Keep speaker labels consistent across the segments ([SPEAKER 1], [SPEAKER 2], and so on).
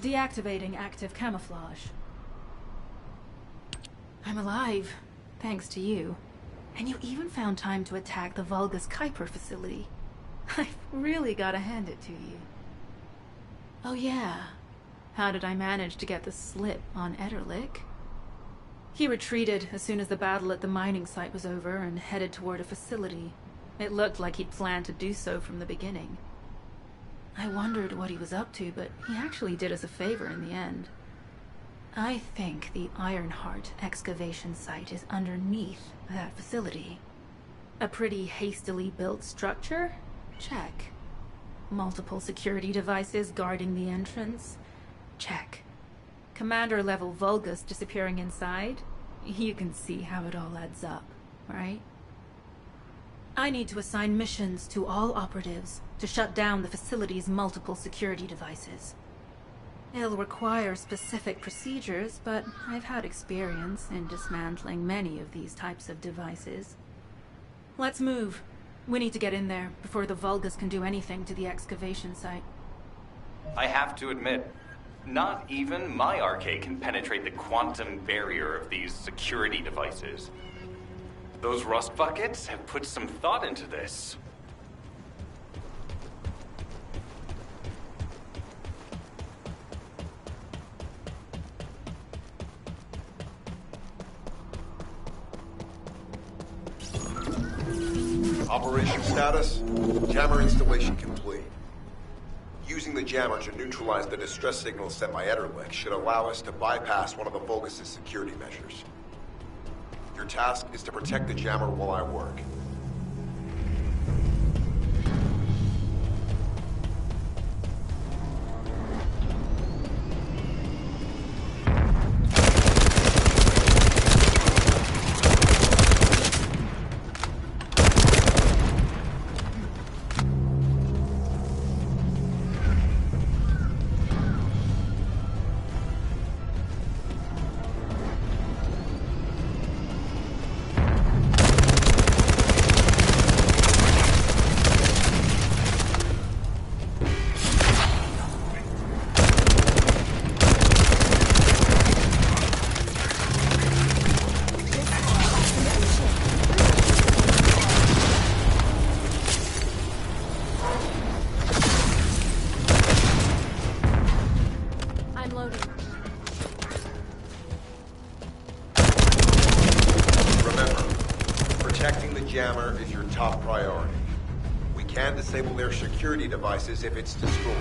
[SPEAKER 1] Deactivating active camouflage. I'm alive, thanks to you. And you even found time to attack the Vulgus Kuiper facility. I've really gotta hand it to you. Oh yeah, how did I manage to get the slip on Ederlich? He retreated as soon as the battle at the mining site was over and headed toward a facility. It looked like he'd planned to do so from the beginning. I wondered what he was up to, but he actually did us a favor in the end. I think the Ironheart excavation site is underneath that facility. A pretty hastily built structure? Check. Multiple security devices guarding the entrance? Check. Commander-level Vulgus disappearing inside? You can see how it all adds up, right? I need to assign missions to all operatives to shut down the facility's multiple security devices. It'll require specific procedures, but I've had experience in dismantling many of these types of devices. Let's move. We need to get in there before the Vulgus can do anything to the excavation site.
[SPEAKER 2] I have to admit, not even my arcade can penetrate the quantum barrier of these security devices. Those rust buckets have put some thought into this.
[SPEAKER 3] Operation status, jammer installation complete. Using the jammer to neutralize the distress signal sent by Ederlich should allow us to bypass one of the Vulgus' security measures. Your task is to protect the jammer while I work. Jammer is your top priority. We can disable their security devices if it's destroyed.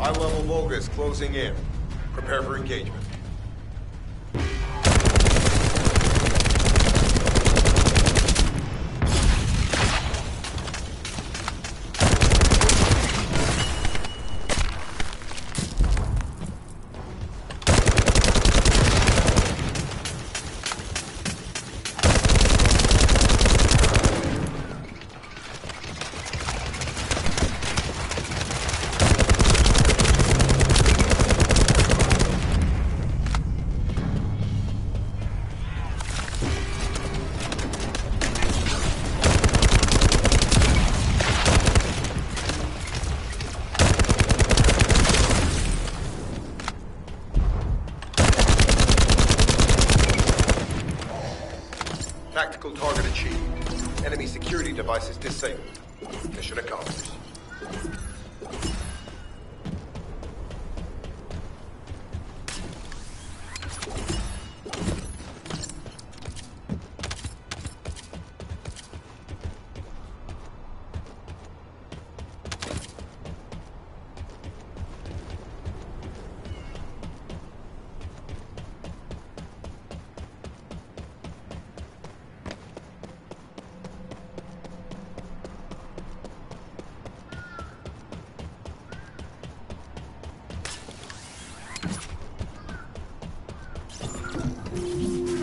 [SPEAKER 3] High-level Vulgus closing in. Prepare for engagement. Tactical target achieved. Enemy security devices disabled. Mission accomplished.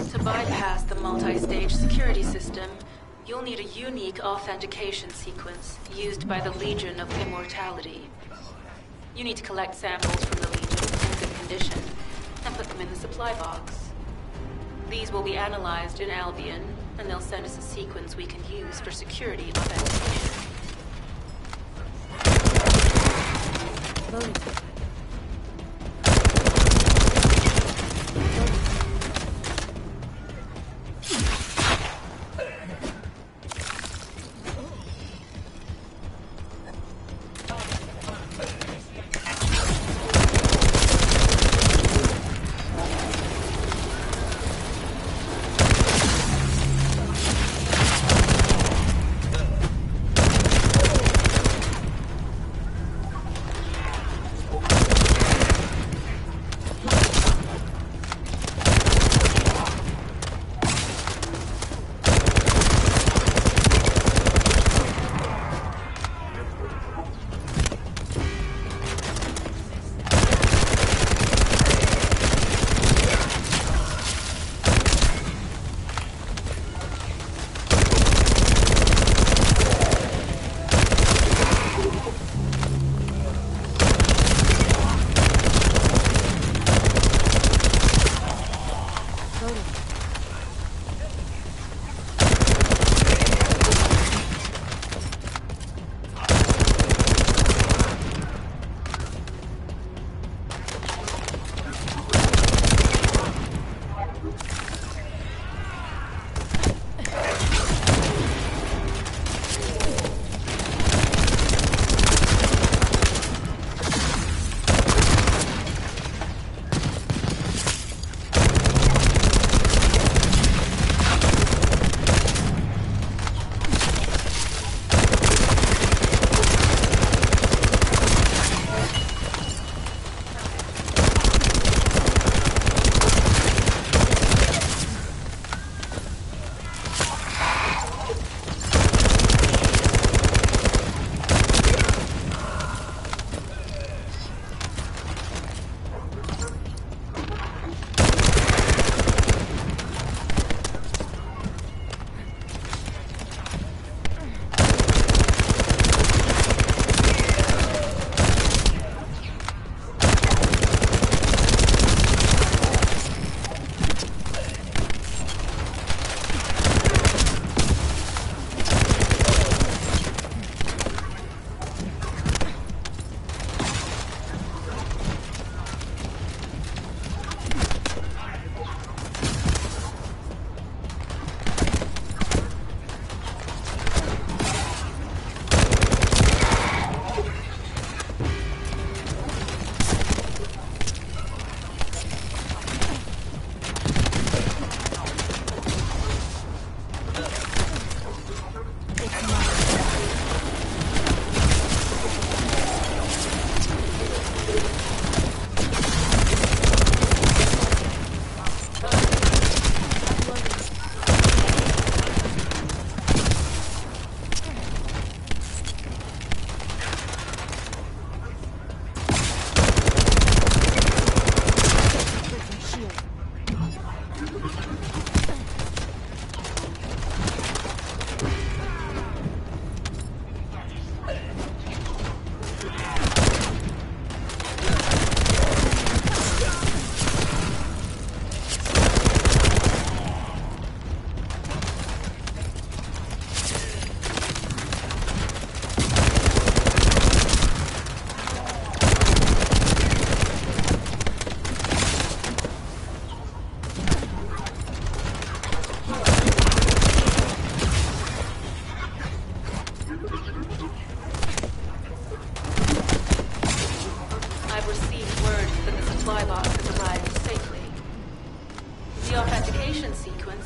[SPEAKER 1] To bypass the multi-stage security system, you'll need a unique authentication sequence used by the Legion of Immortality. You need to collect samples from the Legion in good condition and put them in the supply box. These will be analyzed in Albion, and they'll send us a sequence we can use for security authentication.
[SPEAKER 4] Loading.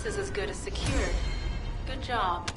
[SPEAKER 1] This is as good as secured. Good job.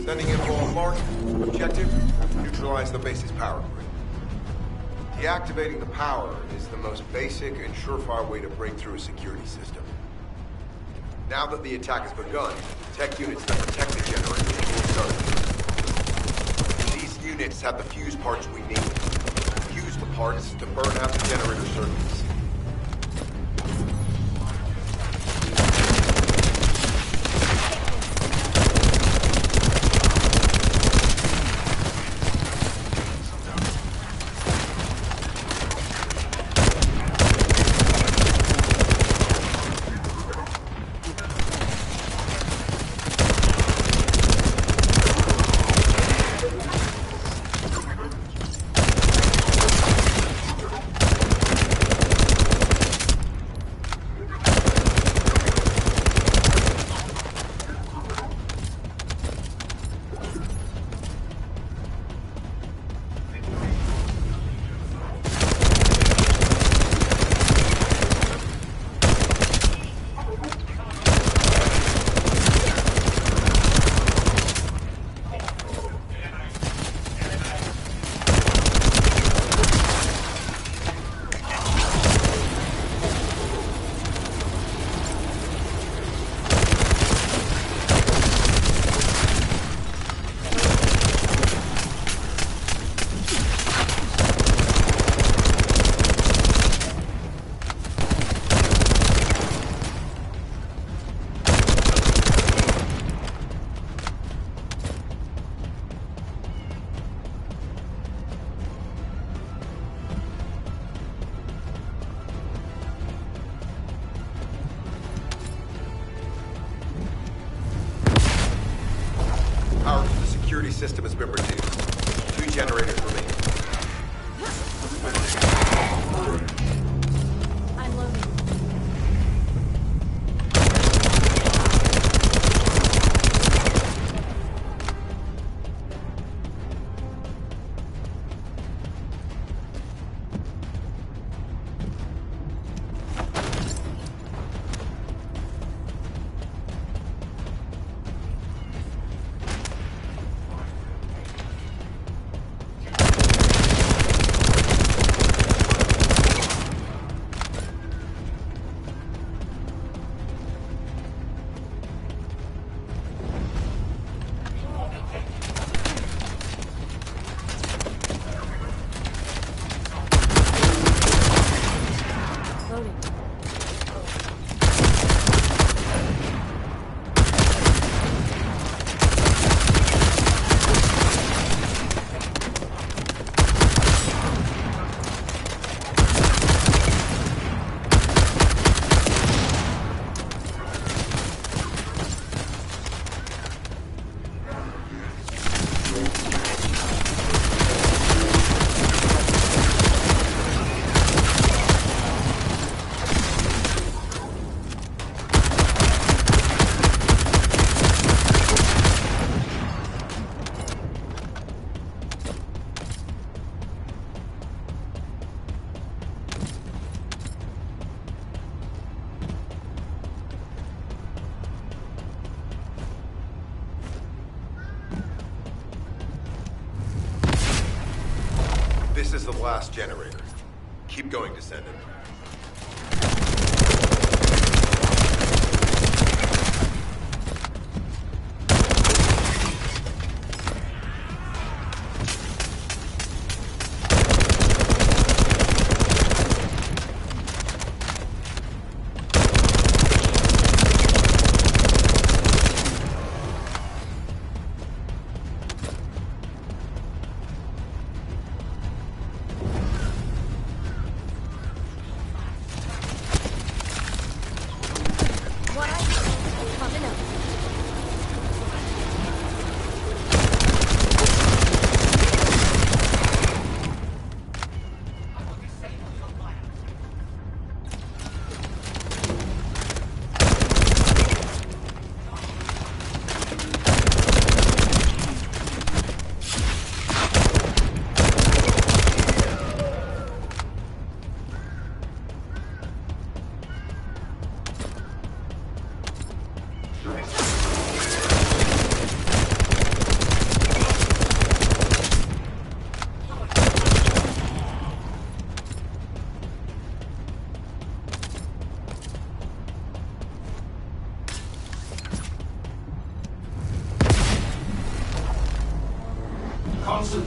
[SPEAKER 3] Sending info on mark. Objective, neutralize the base's power grid. Deactivating the power is the most basic and surefire way to break through a security system. Now that the attack has begun, tech units that protect the generator will start. These units have the fuse parts we need. Use the parts to burn out the generator circuits. System has been reduced. 2 generators remain.
[SPEAKER 1] I'm loading.
[SPEAKER 3] This is the last generator. Keep going, Descendant.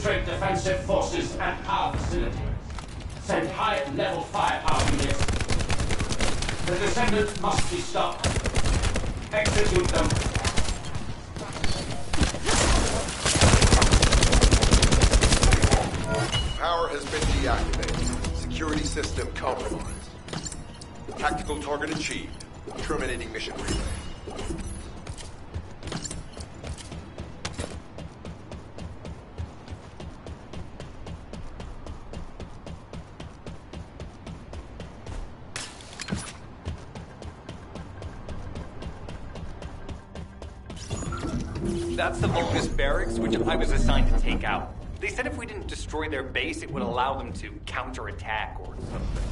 [SPEAKER 4] Concentrate defensive forces at our facility. Send high-level firepower units. The Descendant must be stopped. Execute them.
[SPEAKER 3] Power has been deactivated. Security system compromised. Tactical target achieved. Terminating mission relay.
[SPEAKER 2] That's the Vulgus barracks, which I was assigned to take out. They said if we didn't destroy their base, it would allow them to counterattack or something.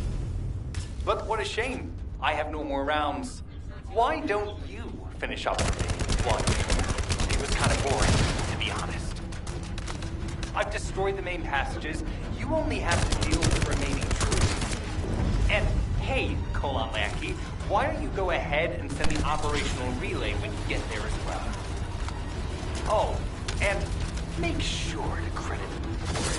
[SPEAKER 2] But what a shame. I have no more rounds. Why don't you finish up for me? One. It was kind of boring, to be honest. I've destroyed the main passages. You only have to deal with the remaining troops. And hey, Colon Lackey, why don't you go ahead and send the operational relay when you get there as well? Oh, and make sure to credit me for it.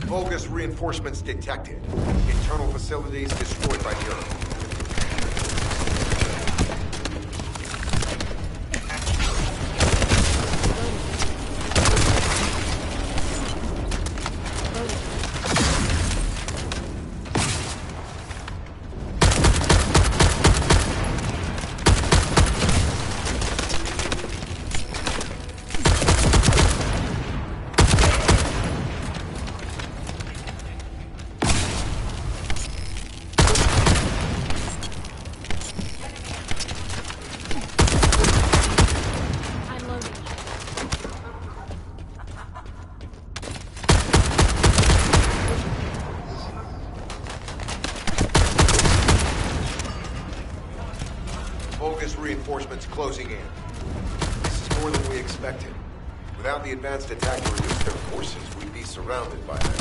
[SPEAKER 3] Vulgus reinforcements detected. Internal facilities destroyed by Europe. Reinforcements closing in. This is more than we expected. Without the advanced attack to reduce their forces, we'd be surrounded by them.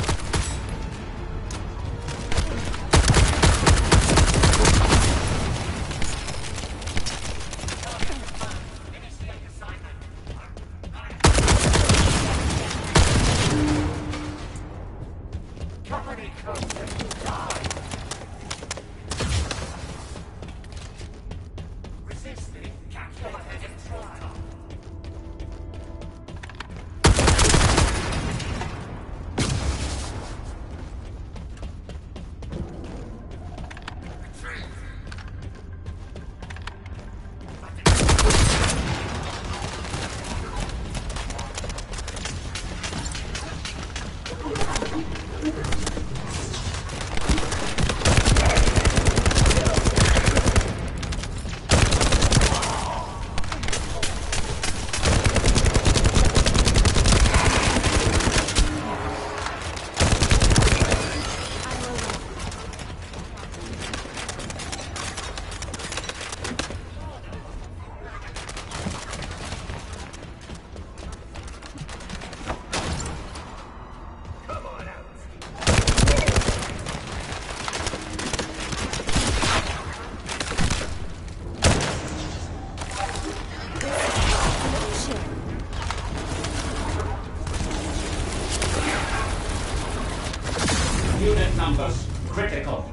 [SPEAKER 4] Critical.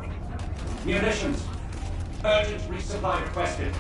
[SPEAKER 4] Munitions. Urgent resupply requested.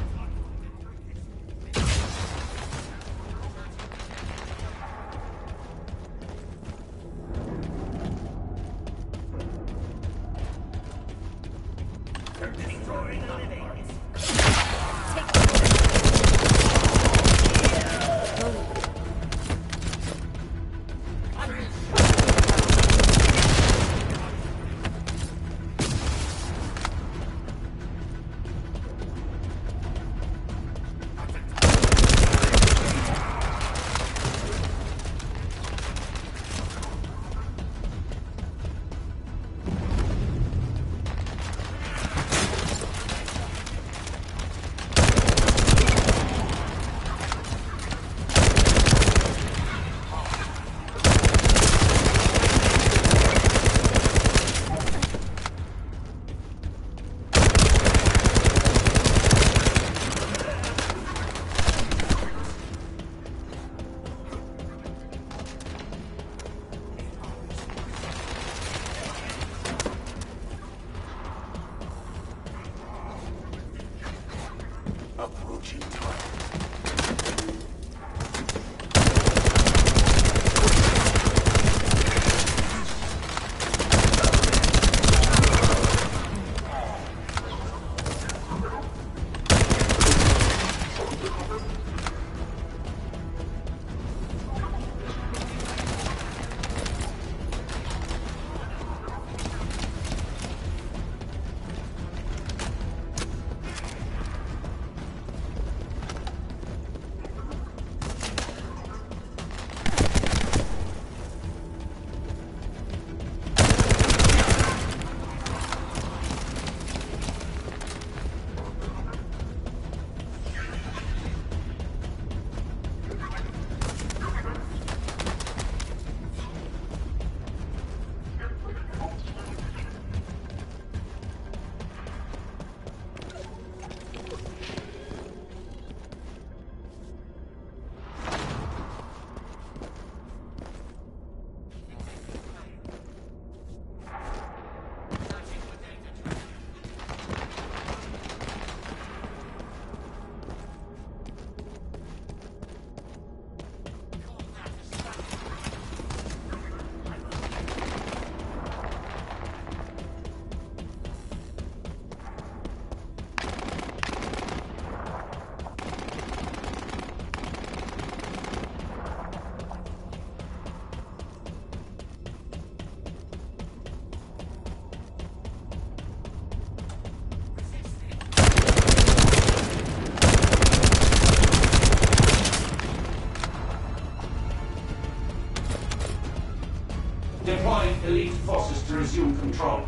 [SPEAKER 4] Deploying elite forces to resume control.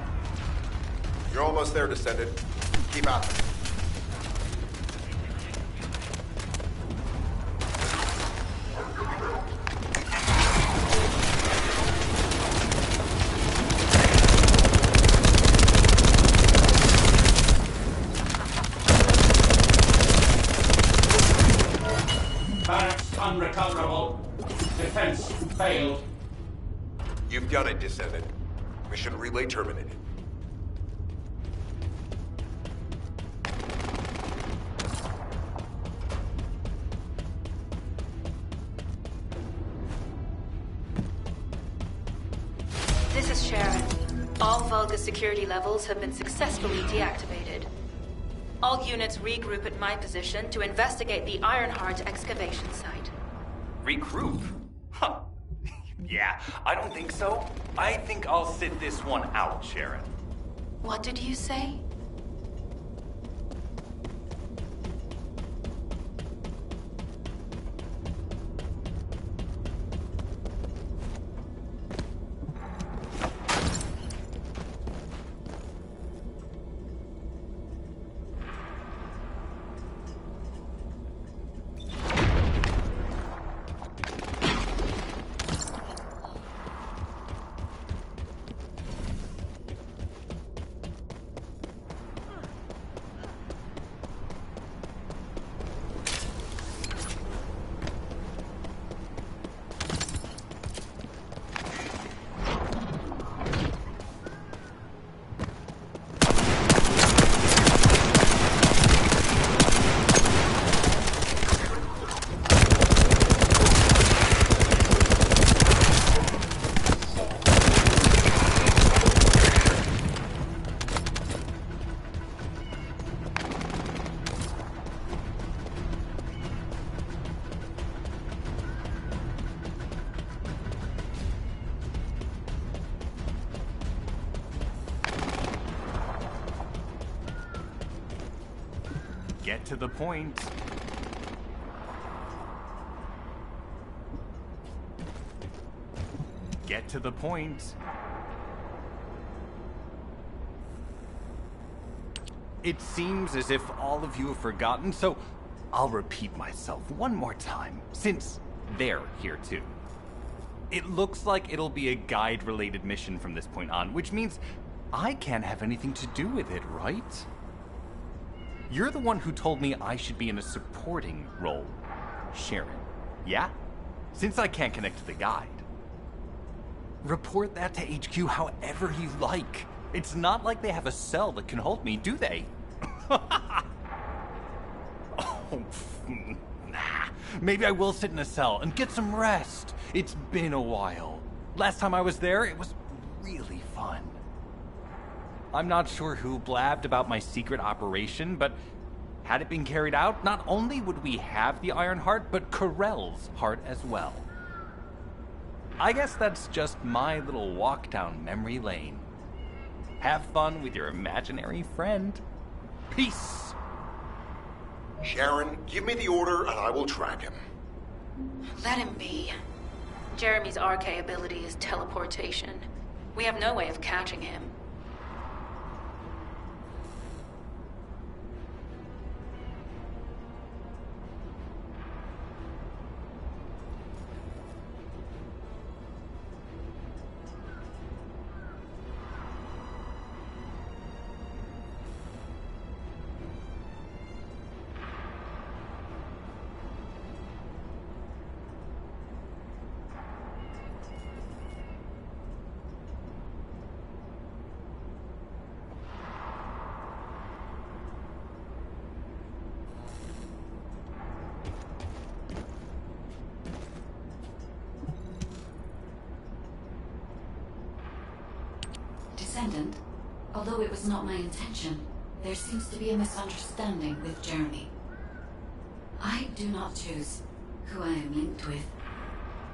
[SPEAKER 3] You're almost there, Descendant. Keep out.
[SPEAKER 4] Barracks unrecoverable. Defense failed.
[SPEAKER 3] You've done it, Descendant. Mission relay terminated.
[SPEAKER 1] This is Sharon. All Vulgus security levels have been successfully deactivated. All units regroup at my position to investigate the Ironheart excavation site.
[SPEAKER 2] Regroup? Huh. Yeah, I don't think so. I think I'll sit this one out, Sharon.
[SPEAKER 1] What did you say?
[SPEAKER 2] Get to the point. Get to the point. It seems as if all of you have forgotten, so I'll repeat myself one more time, since they're here too. It looks like it'll be a guide-related mission from this point on, which means I can't have anything to do with it, right? You're the one who told me I should be in a supporting role, Sharon. Yeah? Since I can't connect to the guide. Report that to HQ however you like. It's not like they have a cell that can hold me, do they? Oh, nah. Maybe I will sit in a cell and get some rest. It's been a while. Last time I was there, it was really fun. I'm not sure who blabbed about my secret operation, but had it been carried out, not only would we have the Iron Heart, but Corell's heart as well. I guess that's just my little walk down memory lane. Have fun with your imaginary friend. Peace!
[SPEAKER 3] Sharon, give me the order and I will track him.
[SPEAKER 1] Let him be. Jeremy's RK ability is teleportation. We have no way of catching him.
[SPEAKER 5] Descendant, although it was not my intention, there seems to be a misunderstanding with Jeremy. I do not choose who I am linked with.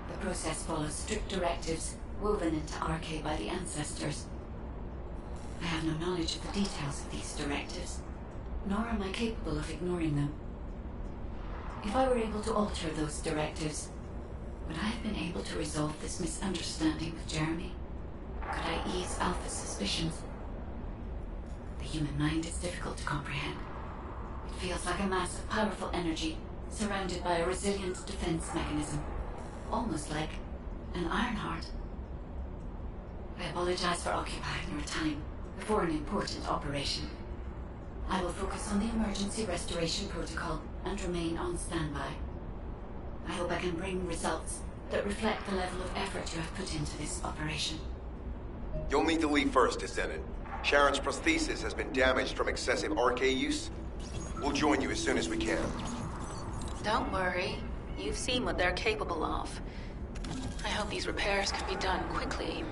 [SPEAKER 5] The process follows strict directives woven into RK by the ancestors. I have no knowledge of the details of these directives, nor am I capable of ignoring them. If I were able to alter those directives, would I have been able to resolve this misunderstanding with Jeremy? could I ease Alpha's suspicions? The human mind is difficult to comprehend. It feels like a mass of powerful energy surrounded by a resilient defense mechanism, almost like an iron heart. I apologize for occupying your time before an important operation. I will focus on the emergency restoration protocol and remain on standby. I hope I can bring results that reflect the level of effort you have put into this operation.
[SPEAKER 3] You'll need to leave first, Descendant. Sharon's prosthesis has been damaged from excessive RK use. We'll join you as soon as we can.
[SPEAKER 1] Don't worry. You've seen what they're capable of. I hope these repairs can be done quickly.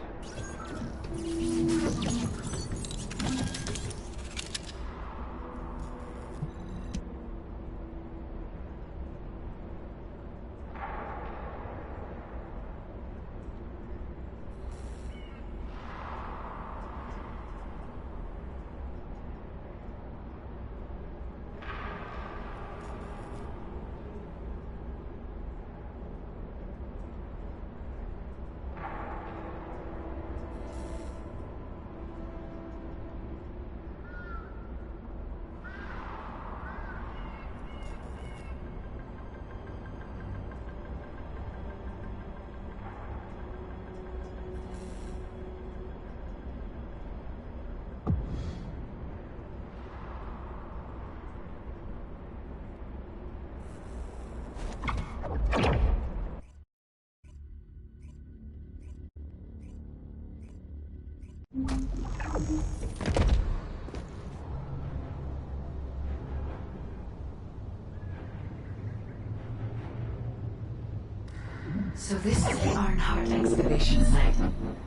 [SPEAKER 5] So this is the Ironheart excavation site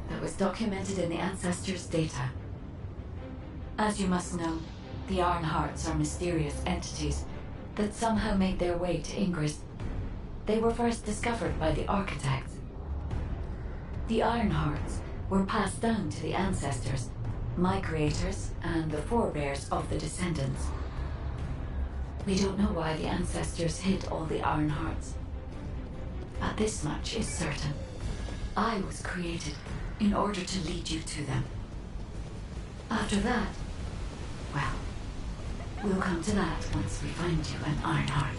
[SPEAKER 5] that was documented in the Ancestors' data. As you must know, the Ironhearts are mysterious entities that somehow made their way to Ingress. They were first discovered by the architects. The Ironhearts were passed down to the Ancestors, my creators, and the forebears of the Descendants. We don't know why the Ancestors hid all the Ironhearts. But this much is certain. I was created in order to lead you to them. After that, well, we'll come to that once we find you an Ironheart.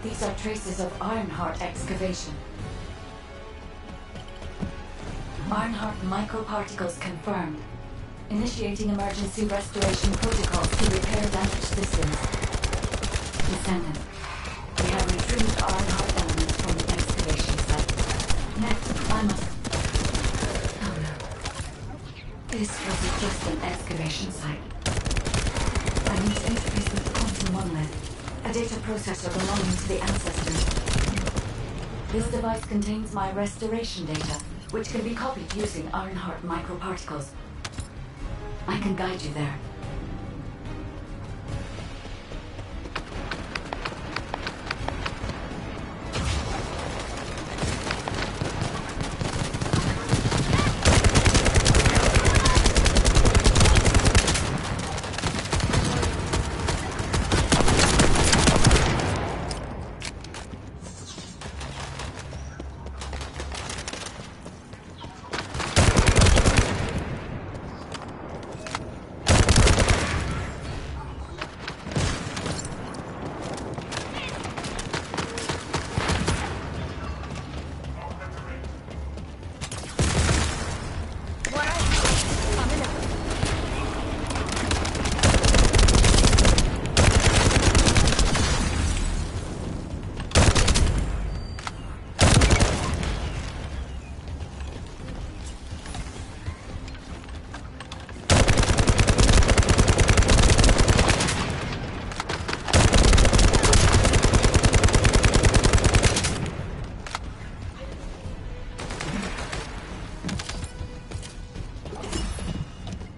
[SPEAKER 5] These are traces of Ironheart excavation. Ironheart microparticles confirmed. Initiating emergency restoration protocols to repair damaged systems. Descendant, we have retrieved Ironheart elements from the excavation site. Next, I must... Oh no. This wasn't just an excavation site. I need to interface with the quantum monolith, a data processor belonging to the Ancestors. This device contains my restoration data, which can be copied using Ironheart microparticles. I can guide you there.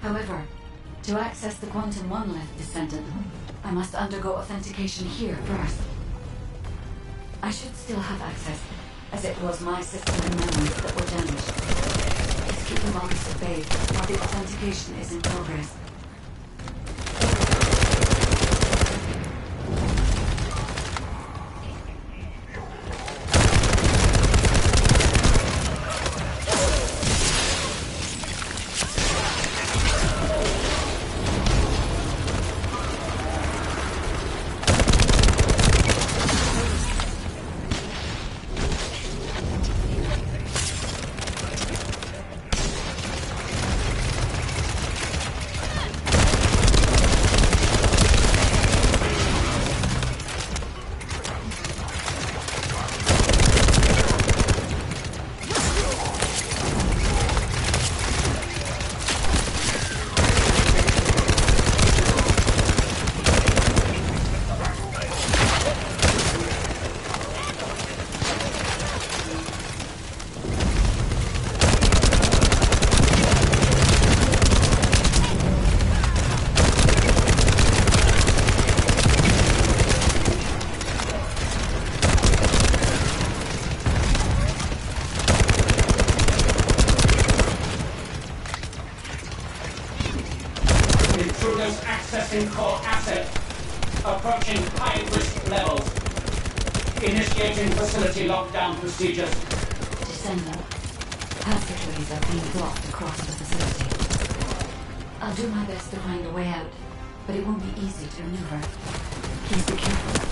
[SPEAKER 5] However, to access the Quantum Monolith Descendant, I must undergo authentication here first. I should still have access, as it was my system and memories that were damaged. Let's keep the Vulgus at bay while the authentication is in progress.
[SPEAKER 4] Intruders accessing core asset. Approaching high-risk levels. Initiating facility lockdown procedures.
[SPEAKER 5] Descendant. Passageways are being blocked across the facility. I'll do my best to find a way out, but it won't be easy to maneuver. Please be careful.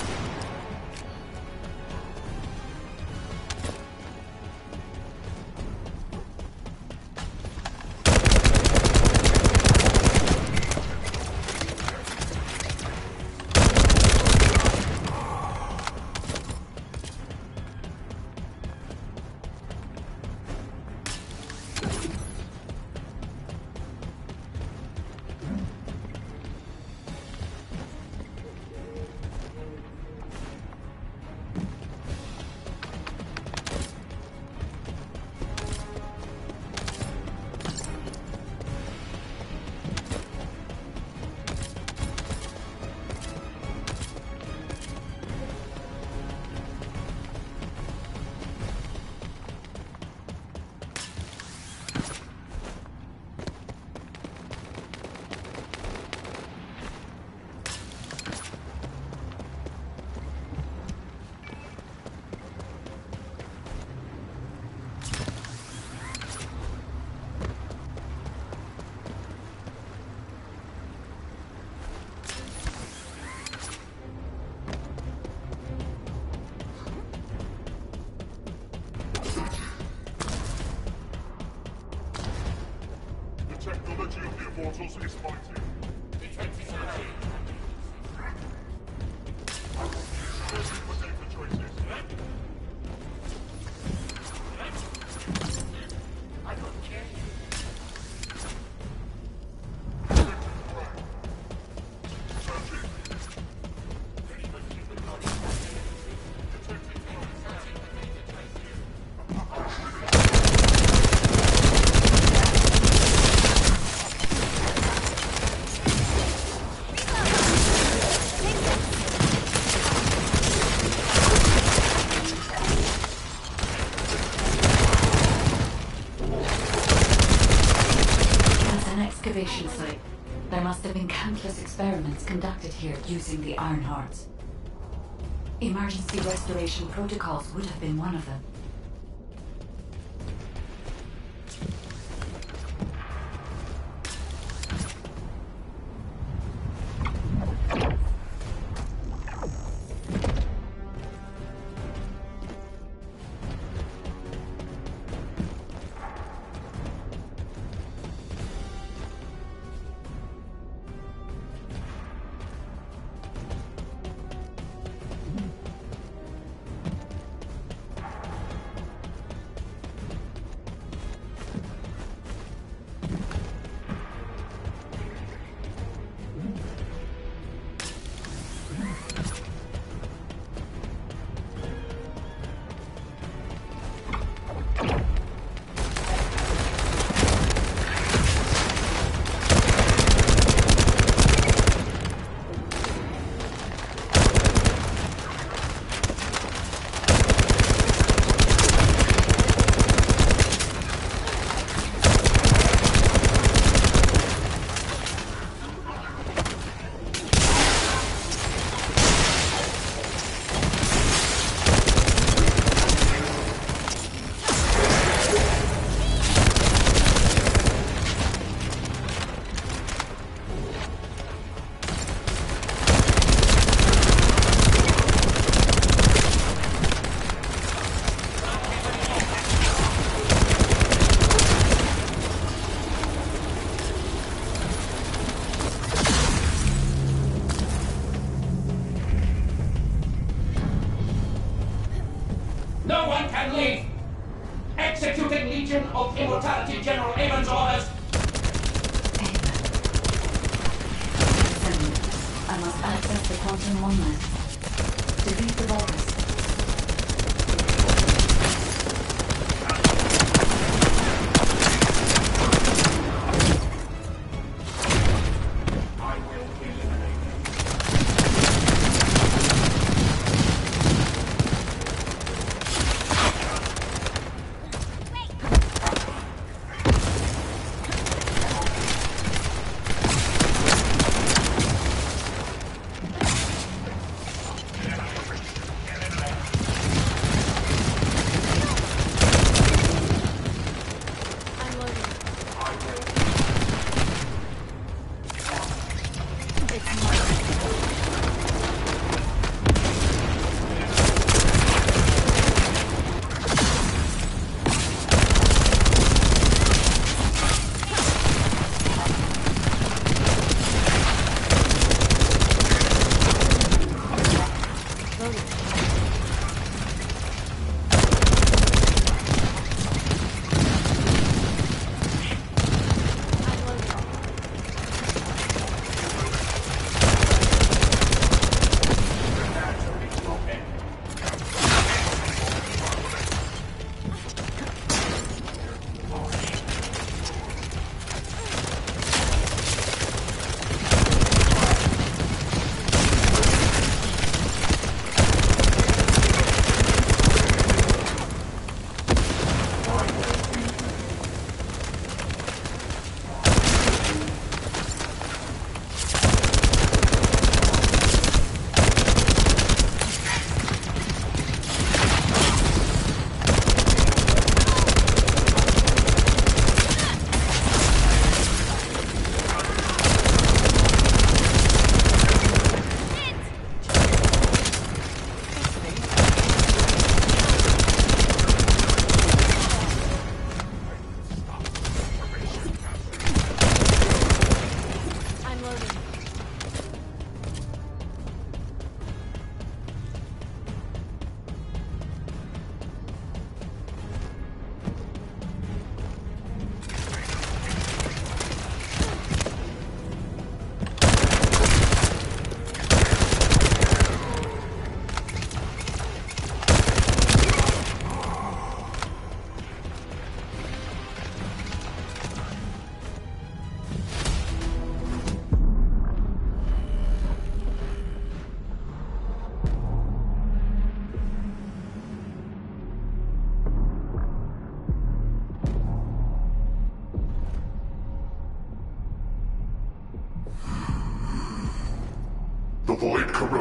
[SPEAKER 6] Technology of the Immortals is mighty.
[SPEAKER 7] I don't care.
[SPEAKER 5] experiments conducted here using the Iron Hearts. Emergency restoration protocols would have been one of them.
[SPEAKER 4] No one can leave! Executing Legion of Immortality General Amon's orders!
[SPEAKER 5] I must access the quantum monument. Delete the virus.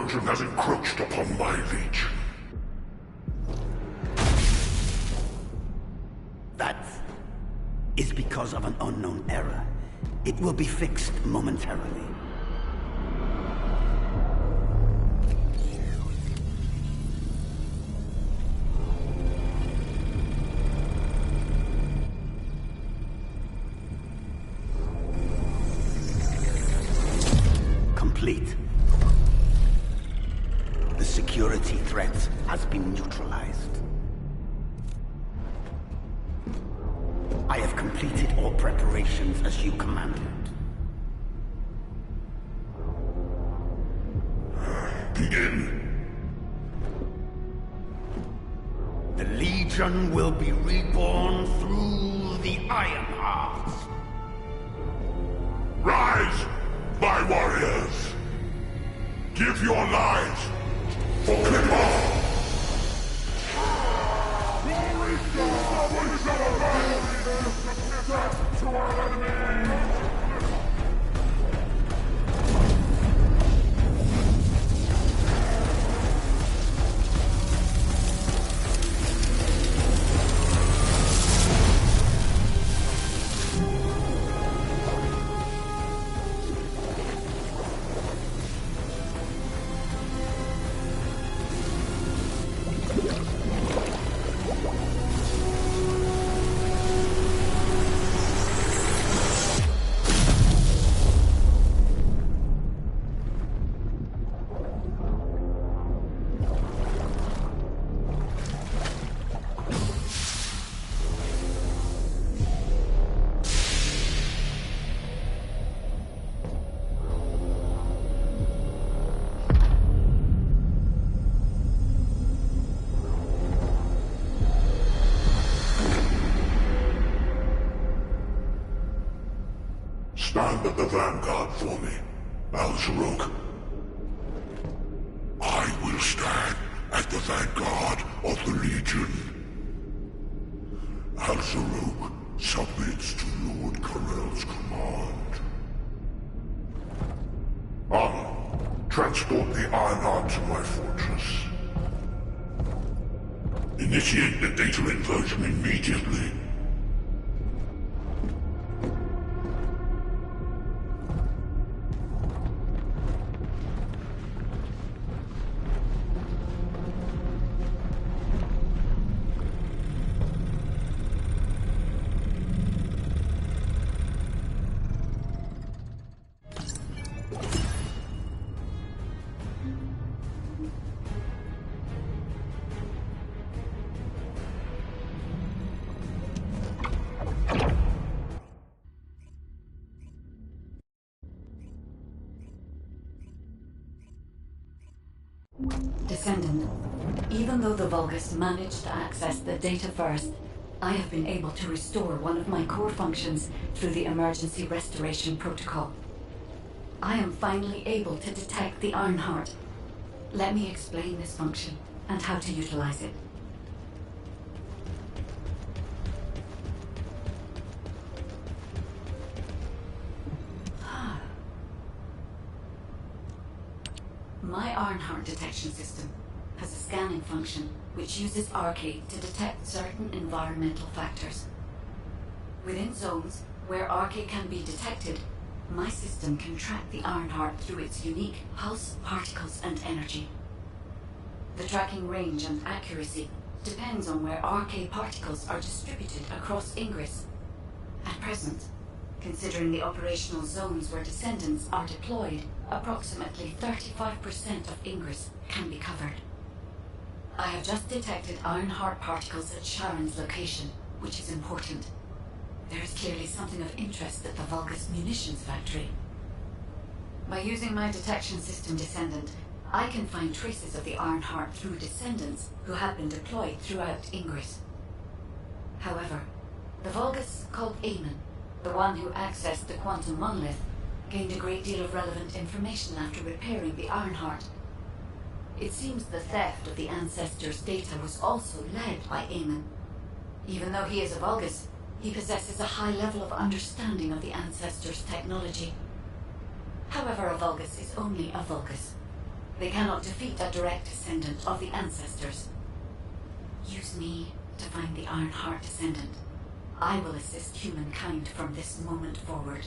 [SPEAKER 6] Trojan has encroached upon my legion.
[SPEAKER 7] That is because of an unknown error. It will be fixed momentarily. Complete. The security threat has been neutralized. I have completed all preparations as you commanded.
[SPEAKER 6] Begin.
[SPEAKER 7] The Legion will be reborn through the Ironheart.
[SPEAKER 6] Rise, my warriors! Give your lives for Clipper! To our enemy! Stand at the vanguard for me, Al-Zarok. I will stand at the vanguard of the Legion. Al-Zarok submits to Lord Karel's command. Transport the Ironheart to my fortress. Initiate the data inversion immediately.
[SPEAKER 5] Descendant, even though the Vulgus managed to access the data first, I have been able to restore one of my core functions through the emergency restoration protocol. I am finally able to detect the Ironheart. Let me explain this function and how to utilize it. My Ironheart detection system has a scanning function which uses Arcade to detect certain environmental factors. Within zones where Arcade can be detected, my system can track the Ironheart through its unique pulse, particles, and energy. The tracking range and accuracy depends on where Arcade particles are distributed across Ingress. At present, considering the operational zones where Descendants are deployed, approximately 35% of Ingress can be covered. I have just detected Ironheart particles at Sharon's location, which is important. There is clearly something of interest at the Vulgus munitions factory. By using my detection system Descendant, I can find traces of the Ironheart through Descendants who have been deployed throughout Ingress. However, the Vulgus called Amon, the one who accessed the quantum monolith, gained a great deal of relevant information after repairing the Ironheart. It seems the theft of the Ancestors' data was also led by Amon. Even though he is a Vulgus, he possesses a high level of understanding of the Ancestors' technology. However, a Vulgus is only a Vulgus. They cannot defeat a direct descendant of the ancestors. Use me to find the Ironheart descendant. I will assist humankind from this moment forward.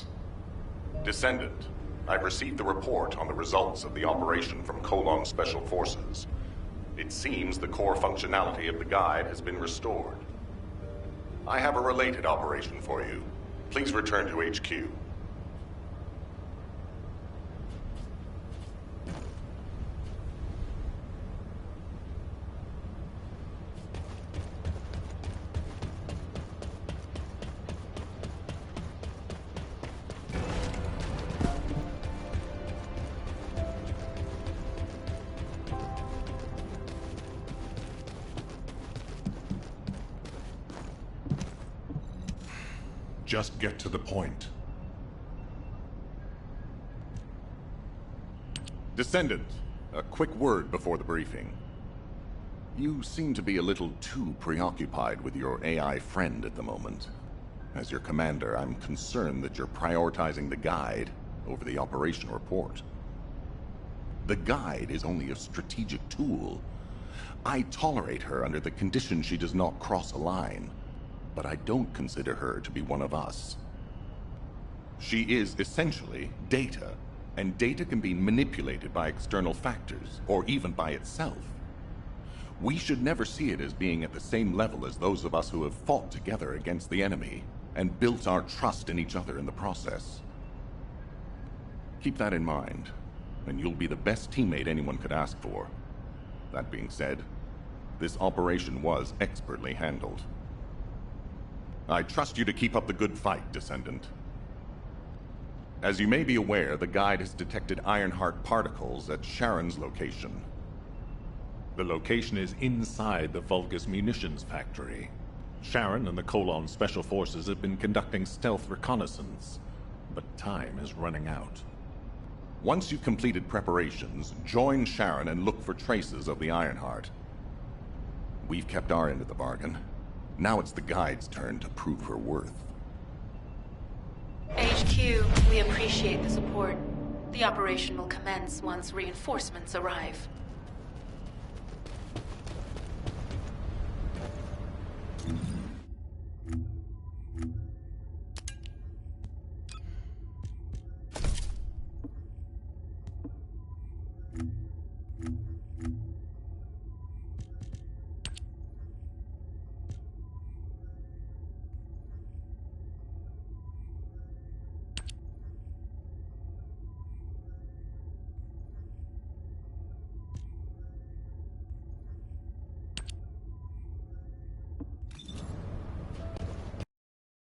[SPEAKER 6] Descendant, I've received the report on the results of the operation from Colon Special Forces. It seems the core functionality of the guide has been restored. I have a related operation for you. Please return to HQ. Just get to the point. Descendant, a quick word before the briefing. You seem to be a little too preoccupied with your AI friend at the moment. As your commander, I'm concerned that you're prioritizing the guide over the operation report. The guide is only a strategic tool. I tolerate her under the condition she does not cross a line. But I don't consider her to be one of us. She is essentially data, and data can be manipulated by external factors, or even by itself. We should never see it as being at the same level as those of us who have fought together against the enemy, and built our trust in each other in the process. Keep that in mind, and you'll be the best teammate anyone could ask for. That being said, this operation was expertly handled. I trust you to keep up the good fight, Descendant. As you may be aware, the guide has detected Ironheart particles at Sharon's location.
[SPEAKER 8] The location is inside the Vulgus munitions factory. Sharon and the Colon Special Forces have been conducting stealth reconnaissance, but time is running out.
[SPEAKER 6] Once you've completed preparations, join Sharon and look for traces of the Ironheart. We've kept our end of the bargain. Now it's the guide's turn to prove her worth.
[SPEAKER 1] HQ, we appreciate the support. The operation will commence once reinforcements arrive.